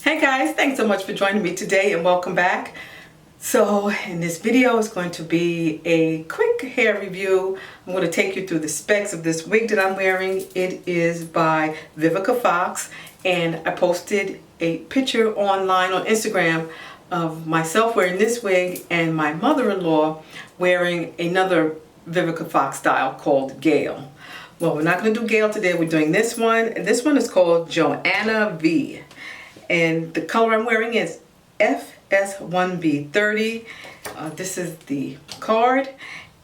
Hey guys, thanks so much for joining me today and welcome back. So in this video is going to be a quick hair review. I'm going to take you through the specs of this wig that I'm wearing. It is by Vivica Fox, and I posted a picture online on Instagram of myself wearing this wig and my mother-in-law wearing another Vivica Fox style called Gale. Well, we're not going to do Gale today. We're doing this one, and this one is called Joanna-V. And the color I'm wearing is FS1B30. This is the card,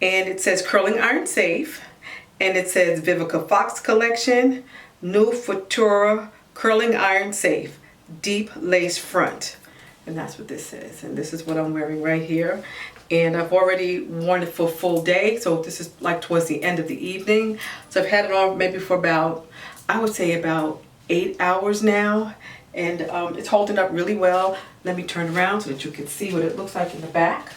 and it says curling iron safe, and it says Vivica Fox collection, new Futura curling iron safe, deep lace front. And that's what this says, and this is what I'm wearing right here. And I've already worn it for a full day, so this is like towards the end of the evening. So I've had it on maybe for about, I would say about 8 hours now. And it's holding up really well. Let me turn around so that you can see what it looks like in the back.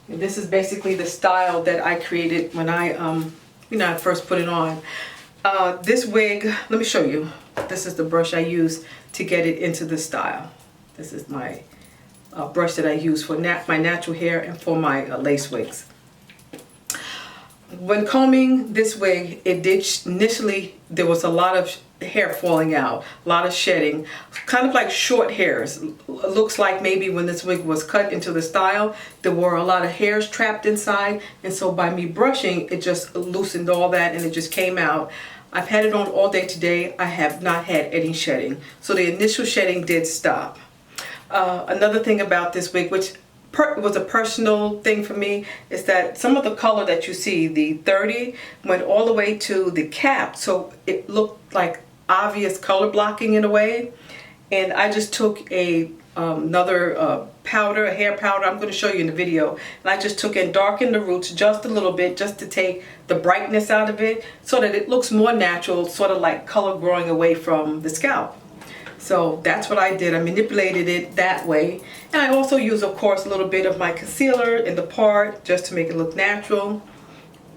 And this is basically the style that I created when I I first put it on. This wig, let me show you. This is the brush I use to get it into the style. This is my brush that I use for my natural hair and for my lace wigs. When combing this wig, it did initially, there was a lot of hair falling out, a lot of shedding, kind of like short hairs. It looks like maybe when this wig was cut into the style, there were a lot of hairs trapped inside, and so by me brushing, it just loosened all that and it just came out. I've had it on all day today. I have not had any shedding, so the initial shedding did stop. Another thing about this wig, which was a personal thing for me, is that some of the color that you see, the 30, went all the way to the cap, so it looked like obvious color blocking in a way. And I just took another powder, a hair powder, I'm going to show you in the video, and I just took and darkened the roots just a little bit, just to take the brightness out of it so that it looks more natural, sort of like color growing away from the scalp. So that's what I did. I manipulated it that way. And I also use, of course, a little bit of my concealer in the part just to make it look natural.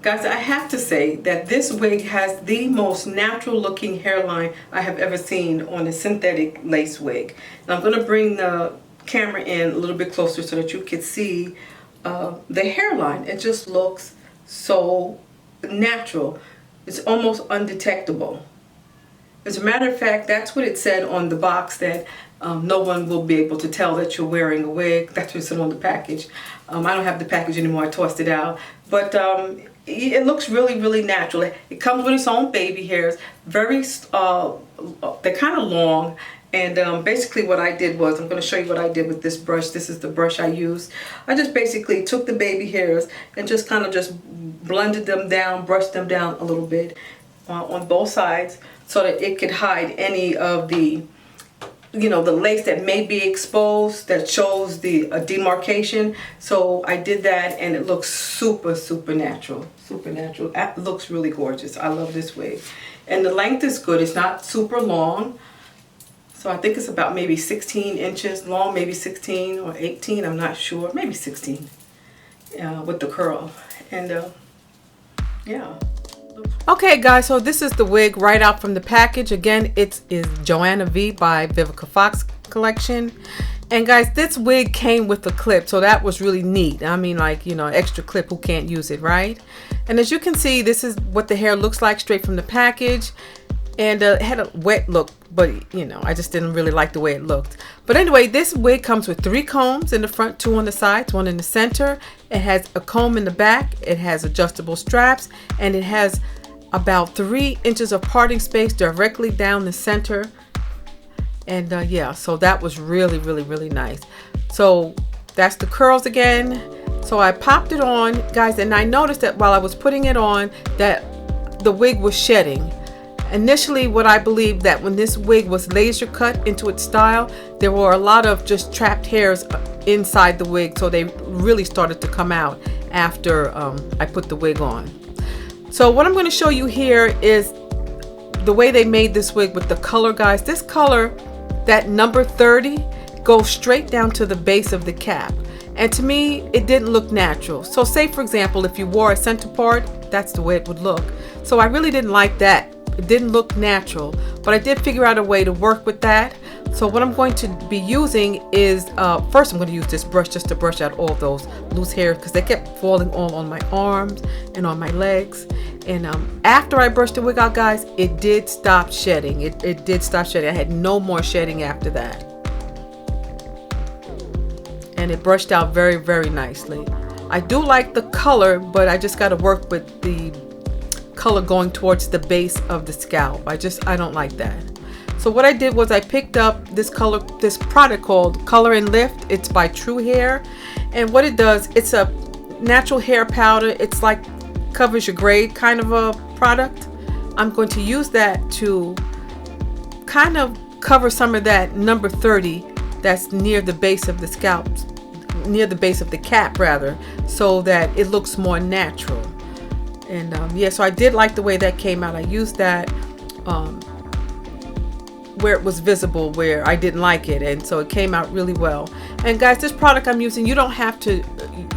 Guys, I have to say that this wig has the most natural looking hairline I have ever seen on a synthetic lace wig. And I'm going to bring the camera in a little bit closer so that you can see the hairline. It just looks so natural. It's almost undetectable. As a matter of fact, that's what it said on the box, that no one will be able to tell that you're wearing a wig. That's what it said on the package. I don't have the package anymore. I tossed it out. But it looks really, really natural. It comes with its own baby hairs. Very, they're kind of long. And basically what I did was, I'm going to show you what I did with this brush. This is the brush I used. I just basically took the baby hairs and just kind of just blended them down, brushed them down a little bit on both sides, so that it could hide any of the, the lace that may be exposed, that shows the demarcation. So I did that, and it looks super, super natural. Super natural. It looks really gorgeous. I love this wig. And the length is good. It's not super long. So I think it's about maybe 16 inches long, maybe 16 or 18. I'm not sure. Maybe 16 with the curl. And yeah. Okay guys, so this is the wig right out from the package. Again, it is Joanna-V by Vivica Fox collection. And guys, this wig came with a clip, so that was really neat. I mean, like, extra clip, who can't use it, right? And as you can see, this is what the hair looks like straight from the package. And it had a wet look, but I just didn't really like the way it looked. But anyway, this wig comes with 3 combs in the front, 2 on the sides, 1 in the center. It has a comb in the back. It has adjustable straps, and it has about 3 inches of parting space directly down the center. And yeah, so that was really, really, really nice. So that's the curls again. So I popped it on, guys, and I noticed that while I was putting it on, that the wig was shedding. Initially, what I believed, that when this wig was laser cut into its style, there were a lot of just trapped hairs inside the wig, so they really started to come out after I put the wig on. So what I'm going to show you here is the way they made this wig with the color, guys. This color, that number 30, goes straight down to the base of the cap. And to me, it didn't look natural. So say, for example, if you wore a center part, that's the way it would look. So I really didn't like that It didn't look natural, but I did figure out a way to work with that. So what I'm going to be using is, first I'm going to use this brush just to brush out all those loose hairs because they kept falling all on my arms and on my legs. And after I brushed the wig out, guys, it did stop shedding. It did stop shedding. I had no more shedding after that. And it brushed out very, very nicely. I do like the color, but I just got to work with the color going towards the base of the scalp. I don't like that. So what I did was I picked up this product called Color and Lift. It's by True Hair. And what it does, it's a natural hair powder. It's like covers your grade kind of a product. I'm going to use that to kind of cover some of that number 30 that's near the base of the scalp, near the base of the cap rather, so that it looks more natural. And yeah, so I did like the way that came out. I used that where it was visible, where I didn't like it, and so it came out really well. And guys, this product I'm using, you don't have to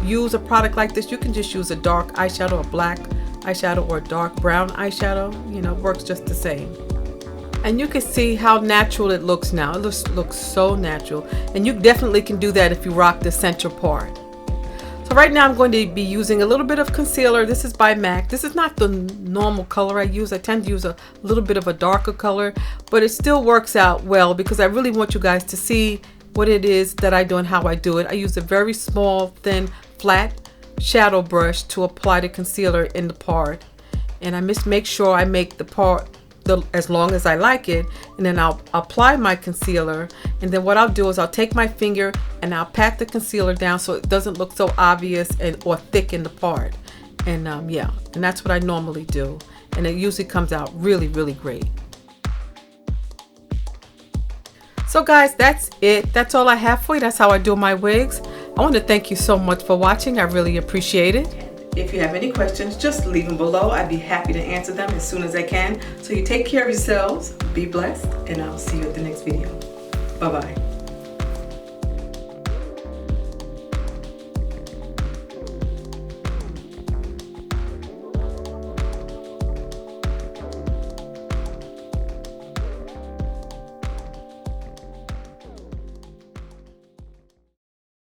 use a product like this. You can just use a dark eyeshadow, a black eyeshadow, or a dark brown eyeshadow. You know, it works just the same. And you can see how natural it looks now. It looks so natural. And you definitely can do that if you rock the center part. So right now I'm going to be using a little bit of concealer. This is by MAC. This is not the normal color I use. I tend to use a little bit of a darker color, but it still works out well because I really want you guys to see what it is that I do and how I do it. I use a very small, thin, flat shadow brush to apply the concealer in the part. And I make sure I make the part as long as I like it, and then I'll apply my concealer, and then what I'll do is I'll take my finger and I'll pat the concealer down so it doesn't look so obvious or thick in the part. And yeah, and that's what I normally do, and it usually comes out really, really great. So guys, that's it. That's all I have for you. That's how I do my wigs. I want to thank you so much for watching. I really appreciate it. If you have any questions, just leave them below. I'd be happy to answer them as soon as I can. So you take care of yourselves, be blessed, and I'll see you at the next video. Bye-bye.